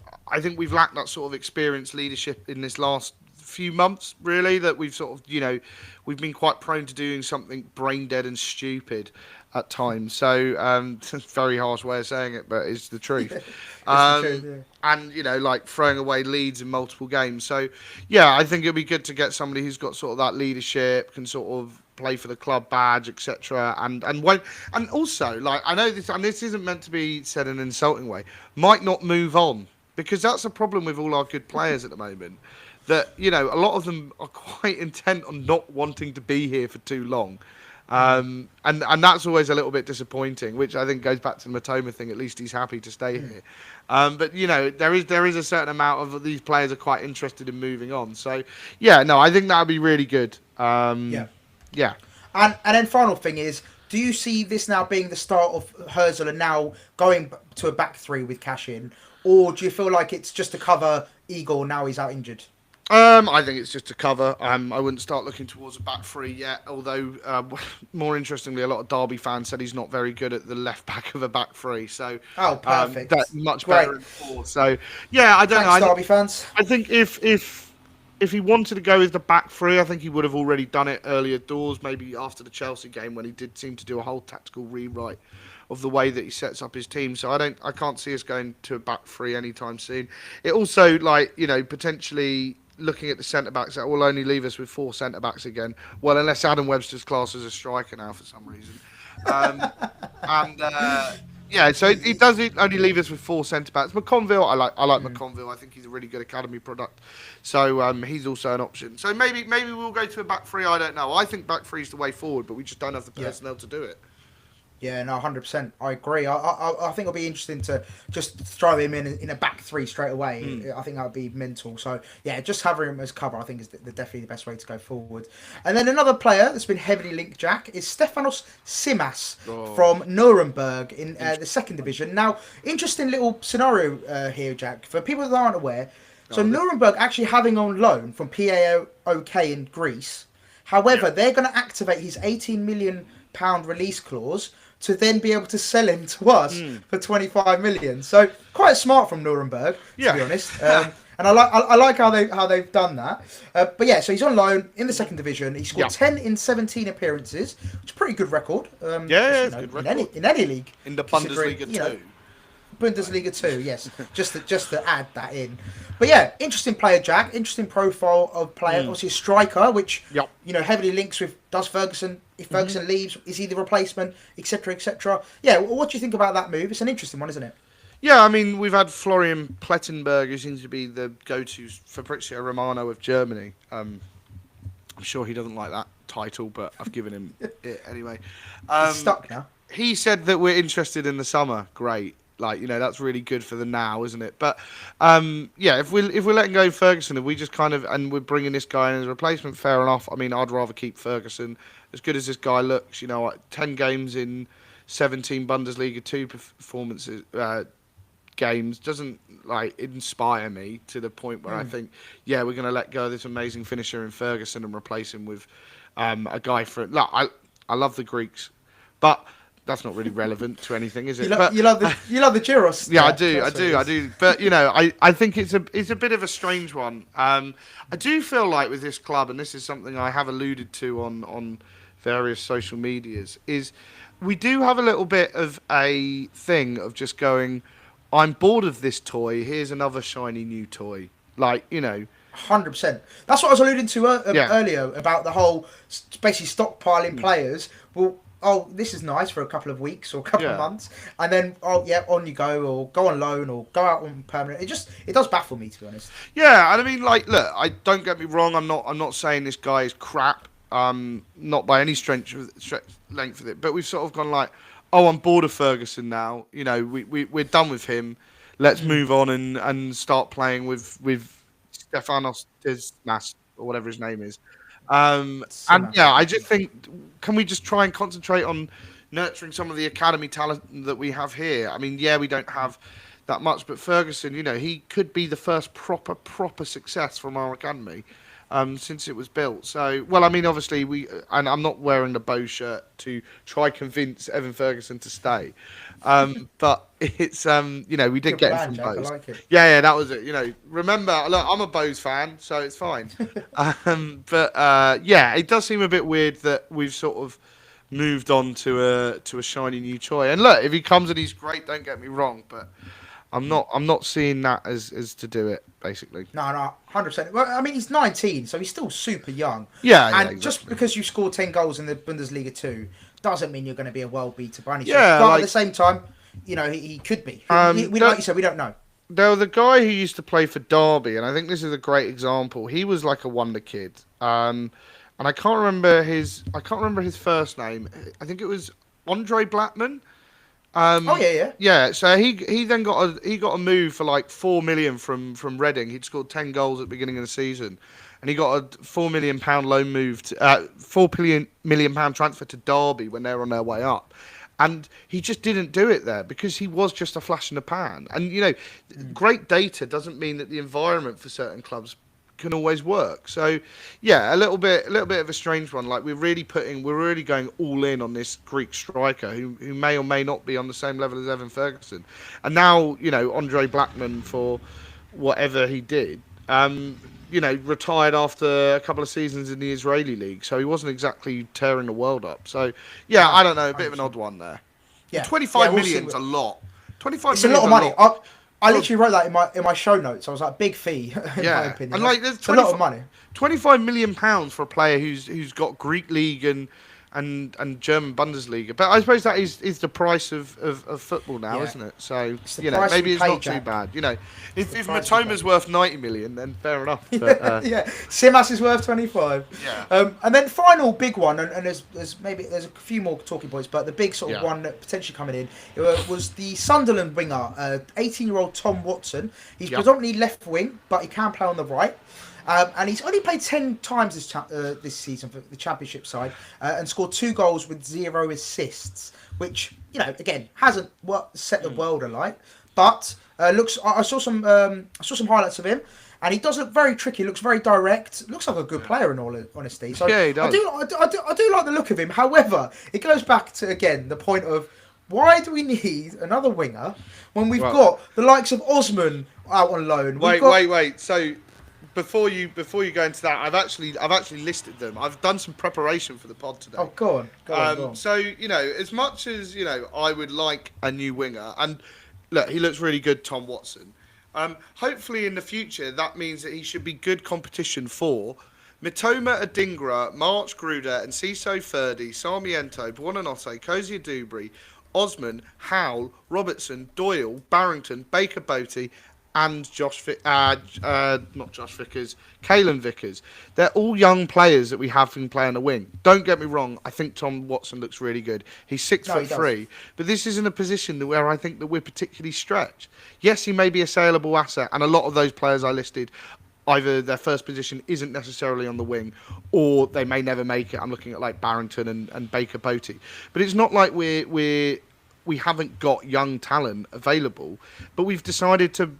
we've lacked that sort of experienced leadership in this last few months, really, that we've sort of, you know, we've been quite prone to doing something brain dead and stupid at times. So it's a very harsh way of saying it, but it's the truth. The truth, yeah. And, you know, like throwing away leads in multiple games. So, yeah, I think it'd be good to get somebody who's got sort of that leadership, can sort of play for the club badge, etc. And also, like, I know this, and this isn't meant to be said in an insulting way, might not move on, because that's a problem with all our good players at the moment. That, you know, a lot of them are quite intent on not wanting to be here for too long. And that's always a little bit disappointing, which I think goes back to the Matoma thing. At least he's happy to stay here. But, you know, there is a certain amount of these players are quite interested in moving on. So, yeah, no, I think that would be really good. Yeah. And then final thing is, do you see this now being the start of Herzl and now going to a back three with cash in? Or do you feel like it's just to cover Igor now he's out injured? I think it's just a cover. I wouldn't start looking towards a back three yet, although more interestingly, a lot of Derby fans said he's not very good at the left back of a back three. So perfect. That's much better in forward. So yeah, I don't Thanks, know. Derby fans. I think if he wanted to go with the back three, I think he would have already done it earlier doors, maybe after the Chelsea game when he did seem to do a whole tactical rewrite of the way that he sets up his team. So I can't see us going to a back three anytime soon. It also, like, you know, potentially looking at the centre-backs, that will only leave us with 4 centre-backs again. Well, unless Adam Webster's class as a striker now for some reason. Yeah, so it does only leave us with 4 centre-backs. McConville, I like McConville. I think he's a really good academy product. So he's also an option. So maybe we'll go to a back three, I don't know. I think back three is the way forward, but we just don't have the personnel to do it. Yeah, no, 100%. I agree. I think it'll be interesting to just throw him in a back three straight away. I think that would be mental. So, yeah, just having him as cover, I think, is definitely the best way to go forward. And then another player that's been heavily linked, Jack, is Stefanos Simas from Nuremberg in the second division. Now, interesting little scenario here, Jack. For people that aren't aware, so Nuremberg actually having on loan from PAOK in Greece. However, they're going to activate his £18 million release clause to then be able to sell him to us for 25 million. So quite smart from Nuremberg, to be honest. And I like how they've done that. But yeah, so he's on loan in the second division. He scored 10 in 17 appearances, which is a pretty good record. It's a good record. In any league. In the Bundesliga too. Bundesliga 2, yes. just to add that in. But yeah, interesting player, Jack. Interesting profile of player. Obviously a striker, which you know heavily links with does Ferguson. If Ferguson leaves, is he the replacement, etc., etc. Yeah, what do you think about that move? It's an interesting one, isn't it? Yeah, I mean, we've had Florian Plettenberg, who seems to be the go-to Fabrizio Romano of Germany. I'm sure he doesn't like that title, but I've given him it anyway. He's stuck now. He said that we're interested in the summer. Great. Like, you know, that's really good for the now, isn't it? But yeah, if we're letting go Ferguson, if we just kind of, and we're bringing this guy in as a replacement, fair enough. I mean, I'd rather keep Ferguson. As good as this guy looks, you know, 10 games in 17 Bundesliga 2 performances games doesn't like inspire me to the point where I think, yeah, we're going to let go of this amazing finisher in Ferguson and replace him with a guy for. Look, I love the Greeks, but that's not really relevant to anything, is it? You love the Gyros. Yeah, I do. But you know, I think it's a bit of a strange one. I do feel like with this club, and this is something I have alluded to on various social medias, is we do have a little bit of a thing of just going, I'm bored of this toy. Here's another shiny new toy. Like, you know. 100%. That's what I was alluding to earlier about the whole basically stockpiling players. Well, oh, this is nice for a couple of weeks or a couple of Yeah. months, and then oh yeah, on you go, or go on loan, or go out on permanent. It does baffle me, to be honest. Yeah, and I mean, like, look, I don't get me wrong. I'm not saying this guy is crap. Not by any length of it. But we've sort of gone like, oh, I'm bored of Ferguson now. You know, we're done with him. Let's move on and start playing with Stefanos Dismas or whatever his name is. And yeah, I just think, can we just try and concentrate on nurturing some of the academy talent that we have here? I mean, yeah, we don't have that much, but Ferguson, you know, he could be the first proper success from our academy since it was built. So, well, I mean, obviously and I'm not wearing the bow shirt to try convince Evan Ferguson to stay, but it's you know, we did Good get plan, him from Jack, I Bows. like it. Yeah, that was it. You know, remember, look, I'm a Bows fan, so it's fine. But yeah, it does seem a bit weird that we've sort of moved on to a shiny new toy. And look, if he comes and he's great, don't get me wrong, but I'm not seeing that as to do it, basically. No, 100%. Well, I mean, he's 19, so he's still super young. Yeah, And exactly. just because you scored 10 goals in the Bundesliga 2 doesn't mean you're going to be a world beater by any stretch. Yeah, But like, at the same time, you know, he could be. Like you said, we don't know. There was the guy who used to play for Derby, and I think this is a great example. He was like a wonder kid, and I can't remember his first name. I think it was Andre Blackman. Oh, yeah. Yeah, so he then got a move for like 4 million from Reading. He'd scored 10 goals at the beginning of the season, and he got a £4 million loan move, £4 million transfer to Derby when they were on their way up. And he just didn't do it there because he was just a flash in the pan. And you know, great data doesn't mean that the environment for certain clubs can always work. So yeah, a little bit of a strange one. Like we're really going all in on this Greek striker who may or may not be on the same level as Evan Ferguson. And now, you know, Andre Blackman, for whatever he did, you know, retired after a couple of seasons in the Israeli league, so he wasn't exactly tearing the world up. So yeah, I don't know, a bit of an odd one there. Yeah. 25 we'll million's see. a lot. 25 It's a million's lot of money. I For- literally wrote that in my show notes. I was like, big fee, in Yeah, my opinion. and like there's It's a lot of money. 25 million pounds for a player who's got Greek league and German Bundesliga. But I suppose that is the price of football now, Yeah. isn't it? So It's the you know, price maybe we it's pay, not too Jack. bad. You know, if the price we Matoma's pay. worth 90 million, then fair enough. But, Yeah, Simas is worth 25. Yeah. And then final big one, and there's a few more talking points, but the big sort of Yeah. one that potentially coming in was the Sunderland winger, 18-year-old Tom Watson. He's Yeah. predominantly left wing, but he can play on the right. And he's only played 10 times this season for the Championship side and scored 2 goals with 0 assists, which, you know, again, hasn't set the world alight. But I saw some highlights of him, and he does look very tricky. Looks very direct. Looks like a good player in all honesty. So Yeah, he does. I do like the look of him. However, it goes back to again the point of why do we need another winger when we've got the likes of Osman out on loan? Wait. So before you go into that, I've actually listed them. I've done some preparation for the pod today. Oh, go on. So you know, as much as you know, I would like a new winger, and look, he looks really good, Tom Watson. Hopefully, in the future, that means that he should be good competition for Mitoma Adingra, March Gruder, and Ciso Ferdi, Sarmiento, Buonanotte, Cozier Dubry, Osman, Howell, Robertson, Doyle, Barrington, Baker Boaty, and not Josh Vickers, Caelan Vickers. They're all young players that we have been playing the wing. Don't get me wrong, I think Tom Watson looks really good. He's 6'3", but this isn't a position where I think that we're particularly stretched. Yes, he may be a saleable asset, and a lot of those players I listed, either their first position isn't necessarily on the wing, or they may never make it. I'm looking at like Barrington and Baker Boaty. But it's not like we haven't got young talent available, but we've decided to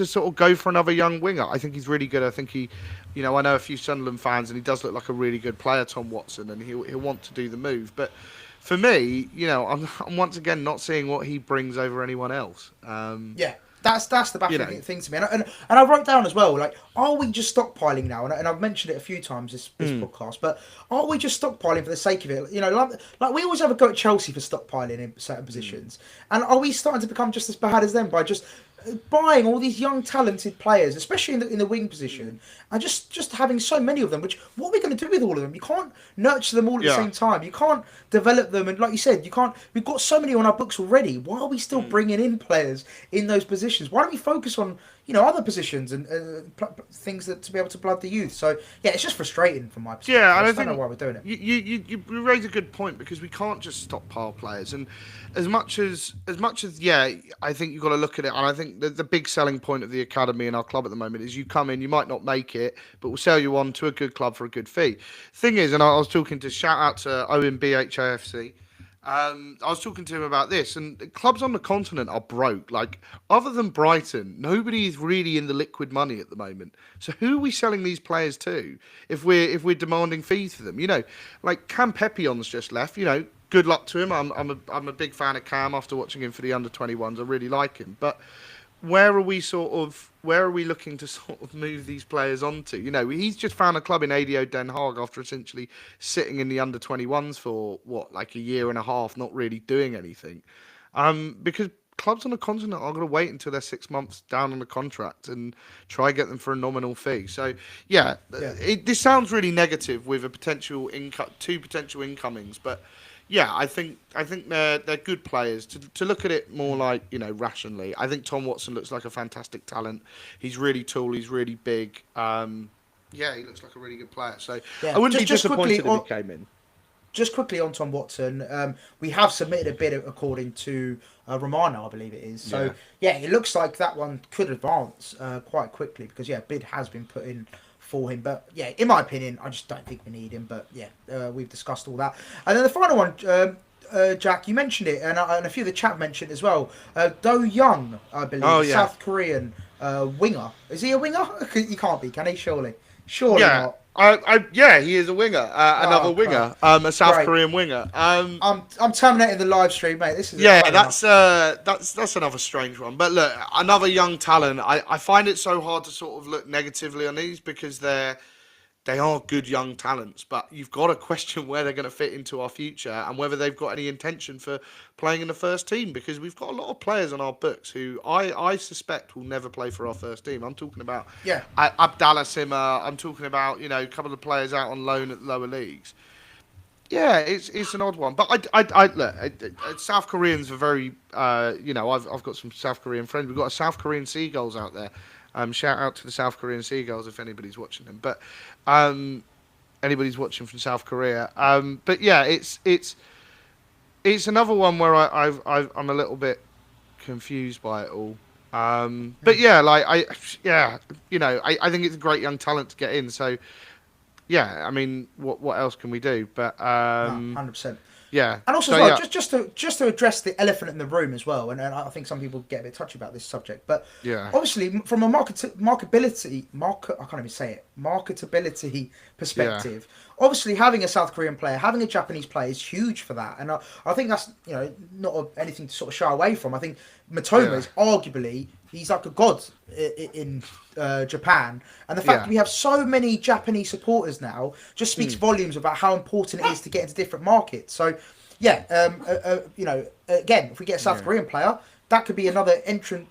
sort of go for another young winger. I think he's really good. I think he, you know, I know a few Sunderland fans, and he does look like a really good player, Tom Watson, and he'll want to do the move. But for me, you know, I'm once again not seeing what he brings over anyone else. Yeah. That's the baffling thing to me, and I wrote down as well. Like, are we just stockpiling now? And I've mentioned it a few times this podcast, but are we just stockpiling for the sake of it? You know, like we always have a go at Chelsea for stockpiling in certain positions, and are we starting to become just as bad as them by just buying all these young talented players, especially in the wing position, and just having so many of them. Which what are we going to do with all of them? You can't nurture them all at the Yeah. same time. You can't develop them, and like you said, you can't. We've got so many on our books already. Why are we still bringing in players in those positions? Why don't we focus on other positions and things that to be able to blood the youth? So yeah, it's just frustrating from my perspective. Yeah, and I I just don't know think why we're doing it. you raise a good point because we can't just stockpile players. And as much as yeah, I think you've got to look at it. And I think the big selling point of the academy in our club at the moment is you come in, you might not make it, but we'll sell you on to a good club for a good fee. Thing is, and I was talking to shout out to Owen BHAFC. I was talking to him about this, and clubs on the continent are broke. Like, other than Brighton, nobody is really in the liquid money at the moment. So who are we selling these players to if we're demanding fees for them? Like Cam Pepion's just left. Good luck to him. I'm a big fan of Cam after watching him for the under-21s. I really like him, but where are we looking to sort of move these players onto? He's just found a club in ADO Den Haag after essentially sitting in the under-21s for like a year and a half, not really doing anything. Because clubs on the continent are going to wait until they're 6 months down on the contract and try get them for a nominal fee. So yeah. This sounds really negative with a potential two potential incomings, but yeah, I think they're good players. To look at it more like, rationally, I think Tom Watson looks like a fantastic talent. He's really tall. He's really big. Yeah, he looks like a really good player. So Yeah. I wouldn't be Just disappointed quickly if he came in. Just quickly on Tom Watson, we have submitted a bid according to Romano, I believe it is. So yeah, it looks like that one could advance quite quickly because a bid has been put in for him. But yeah, in my opinion, I just don't think we need him. But yeah, we've discussed all that. And then the final one, Jack, you mentioned it, and a few of the chat mentioned it as well. Do Young, I believe, South Korean winger. Is he a winger? He can't be, can he? Surely not. Yeah, he is a winger, another winger, a South Korean winger. I'm terminating the live stream, mate. This is that's another strange one. But look, another young talent. I find it so hard to sort of look negatively on these because they are good young talents, but you've got to question where they're going to fit into our future and whether they've got any intention for playing in the first team, because we've got a lot of players on our books who I suspect will never play for our first team. I'm talking about Abdallah Simmer. I'm talking about a couple of players out on loan at lower leagues. Yeah, it's an odd one, but I look. South Koreans are very I've got some South Korean friends. We've got a South Korean Seagulls out there. Shout out to the South Korean Seagulls if anybody's watching them. But anybody's watching from South Korea. But yeah, it's another one where I'm a little bit confused by it all. But yeah, I think it's a great young talent to get in. So yeah, I mean, what else can we do? But 100%. Yeah, and also as well, just to address the elephant in the room as well, and I think some people get a bit touchy about this subject, but obviously from a marketability perspective, obviously having a South Korean player, having a Japanese player is huge for that, and I think that's not anything to sort of shy away from. I think Matoma is arguably he's like a god in Japan, and the fact that we have so many Japanese supporters now just speaks volumes about how important it is to get into different markets. So again, if we get a South Korean player, that could be another entry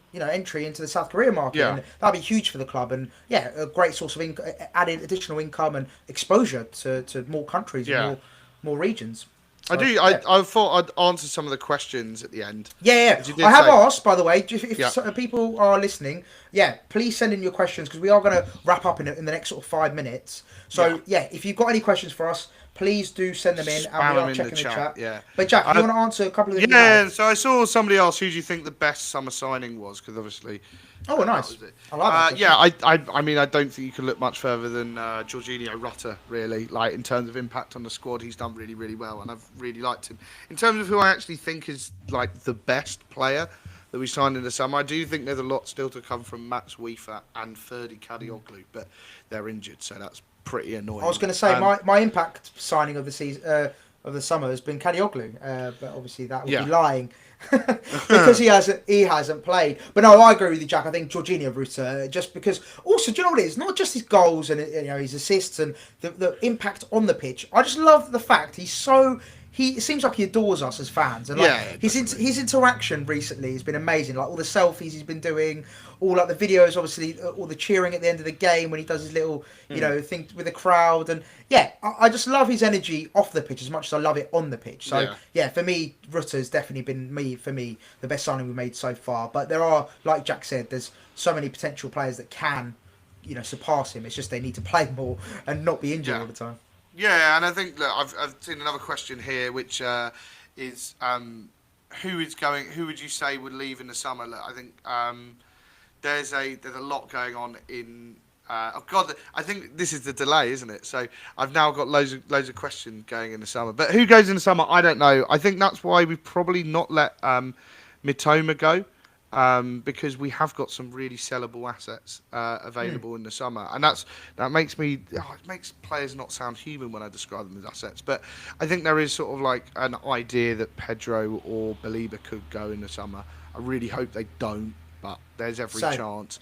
into the South Korean market, and that'd be huge for the club, and a great source of added additional income and exposure to more countries, and more regions. So, I thought I'd answer some of the questions at the end. I have asked, by the way, if people are listening, please send in your questions because we are going to wrap up in the next sort of 5 minutes. So if you've got any questions for us, please do send them in, and we are checking the chat. Yeah. But Jack, you want to answer a couple of them? Yeah. So I saw somebody else. Who do you think the best summer signing was? Because obviously. Oh, nice. I like that. I mean, I don't think you can look much further than Jorginho Rutter, really. Like, in terms of impact on the squad, he's done really, really well, and I've really liked him. In terms of who I actually think is, like, the best player that we signed in the summer, I do think there's a lot still to come from Max Weifer and Ferdi Kadioglu, but they're injured, so that's pretty annoying. I was going to say, my impact signing of the season... of the summer has been Kadioglu, but obviously that would be lying because he hasn't played. But no, I agree with you, Jack. I think Jorginho Rutter, just because. Also, do you know what it is? Not just his goals and his assists and the impact on the pitch. I just love the fact he's so it seems like he adores us as fans, and like his interaction recently has been amazing. Like all the selfies he's been doing, all like the videos, obviously, all the cheering at the end of the game when he does his little, thing with the crowd, and I just love his energy off the pitch as much as I love it on the pitch. So for me, Rutter's definitely been the best signing we've made so far. But there are, like Jack said, there's so many potential players that can, surpass him. It's just they need to play more and not be injured all the time. Yeah, and I think I've seen another question here, which is who would you say would leave in the summer? Look, I think there's a lot going on in. I think this is the delay, isn't it? So I've now got loads of questions going in the summer. But who goes in the summer? I don't know. I think that's why we've probably not let Mitoma go. Because we have got some really sellable assets available in the summer, and that makes it makes players not sound human when I describe them as assets. But I think there is sort of like an idea that Pedro or Belieber could go in the summer. I really hope they don't, but there's every chance.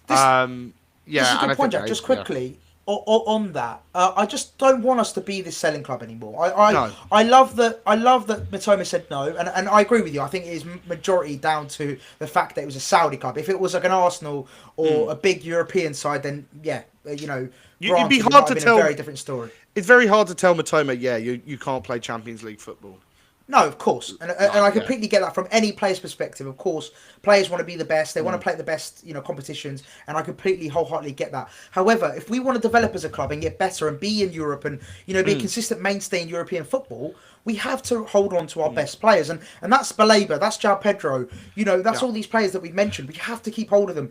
This is a good point, Jack. Just quickly. On that, I just don't want us to be this selling club anymore. I love that Mitoma said no, and I agree with you. I think it is majority down to the fact that it was a Saudi club. If it was like an Arsenal or a big European side, then it'd be hard to tell. A very different story. It's very hard to tell Mitoma. You can't play Champions League football. No, of course, and I completely get that from any player's perspective. Of course, players want to be the best; they want to play the best, competitions, and I completely, wholeheartedly get that. However, if we want to develop as a club and get better and be in Europe and be a consistent mainstay in European football, we have to hold on to our best players, and that's Baleba, that's João Pedro, that's all these players that we've mentioned. We have to keep hold of them,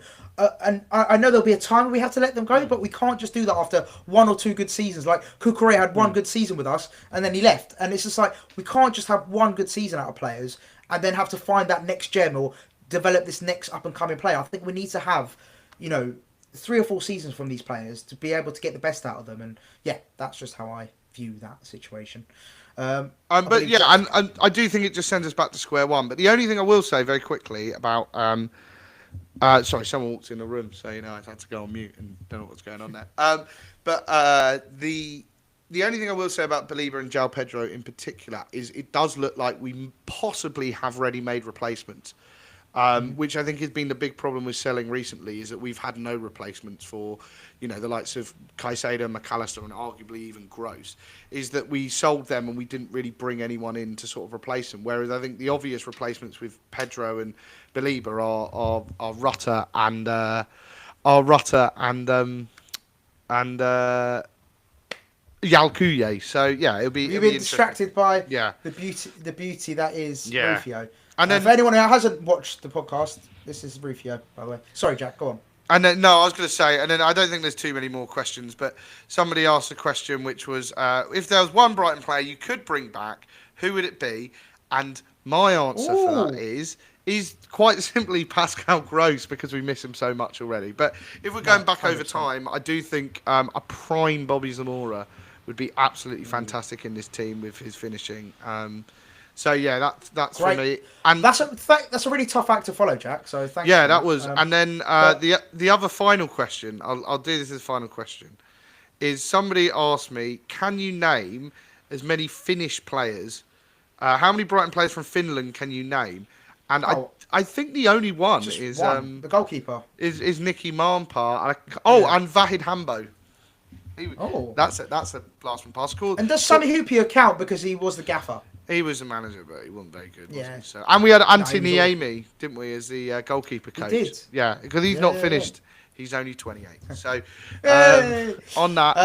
and I know there'll be a time we have to let them go, but we can't just do that after one or two good seasons. Like Cucurella had one good season with us, and then he left, and it's just like we can't just have one good season out of players and then have to find that next gem or develop this next up and coming player. I think we need to have 3 or 4 seasons from these players to be able to get the best out of them, and that's just how I view that situation. And I do think it just sends us back to square one. But the only thing I will say very quickly about sorry, someone walked in the room, so I had to go on mute and don't know what's going on there. But the only thing I will say about Belieber and João Pedro in particular is it does look like we possibly have ready-made replacements. Which I think has been the big problem with selling recently, is that we've had no replacements for, the likes of Caicedo, McAllister, and arguably even Gross, is that we sold them and we didn't really bring anyone in to sort of replace them. Whereas I think the obvious replacements with Pedro and Belieber are Rutter and Yalcuye. So it'll be. You've been distracted by the beauty that is Rufio. And then, for anyone who hasn't watched the podcast, this is Rufio, by the way. Sorry, Jack, go on. And then, no, I was going to say, and then I don't think there's too many more questions, but somebody asked a question which was, if there was one Brighton player you could bring back, who would it be? And my answer for that is quite simply Pascal Gross, because we miss him so much already. But if we're going back 100%. Over time, I do think a prime Bobby Zamora would be absolutely fantastic in this team with his finishing. So that's great. For me, and that's a really tough act to follow, Jack. So thanks. Yeah, that was. And then the other final question, I'll do this as a final question, is somebody asked me, can you name as many Finnish players? How many Brighton players from Finland can you name? And I think the only one is the goalkeeper is Nicky Marmpar. And Vahid Hambo. That's a blast from past. And does Sonny Hupio count because he was the gaffer? He was the manager, but he wasn't very good. Was he? So, and we had Anthony Amy, didn't we, as the goalkeeper coach? He did. Yeah, because he's not finished. He's only 28. So, on that,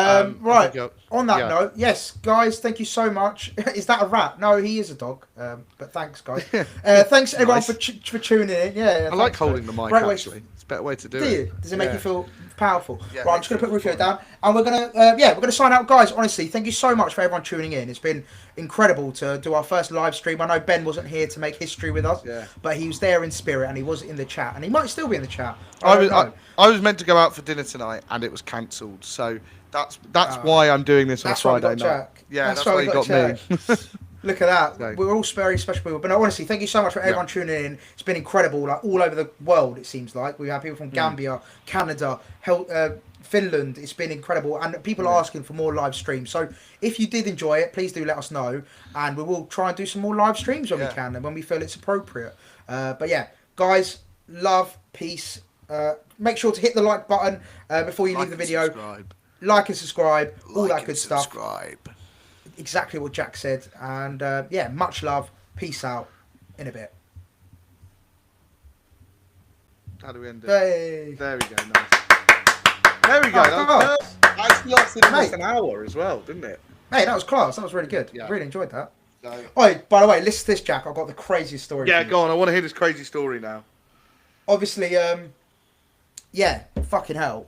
on that note, yes, guys, thank you so much. Is that a rat? No, he is a dog. But thanks, guys. Thanks everyone for tuning in. I like holding the mic. Actually, it's a better way to do it. You? Does it make you feel powerful? Yeah, right, I'm just going to put Rufio down, and we're gonna sign out, guys. Honestly, thank you so much for everyone tuning in. It's been incredible to do our first live stream. I know Ben wasn't here to make history with us, but he was there in spirit, and he was in the chat, and he might still be in the chat. I was meant to go out for dinner tonight, and it was cancelled. So that's why I'm doing this on a Friday night. Jack. Yeah, that's why you got me. Look at that. So, we're all very special people. But no, honestly, thank you so much for everyone tuning in. It's been incredible, like all over the world, it seems like. We've had people from Gambia, Canada, Finland, it's been incredible, and people are asking for more live streams. So if you did enjoy it, please do let us know, and we will try and do some more live streams when we can and when we feel it's appropriate. But yeah, guys, love, peace. Make sure to hit the like button before you leave the video. Subscribe. Like and subscribe, all Like that and good stuff. subscribe. Exactly what Jack said, and yeah, much love. Peace out. In a bit. How do we end it? Hey. There we go. Nice. There we go. Oh, That actually lasted almost Mate. an hour as well, didn't it? Hey, that was class. That was really good. Yeah. Really enjoyed that. So, Oh, by the way, listen to this, Jack. I've got the craziest story. yeah, for you. go on. I want to hear this crazy story now. Obviously, yeah, fucking hell.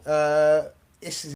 This is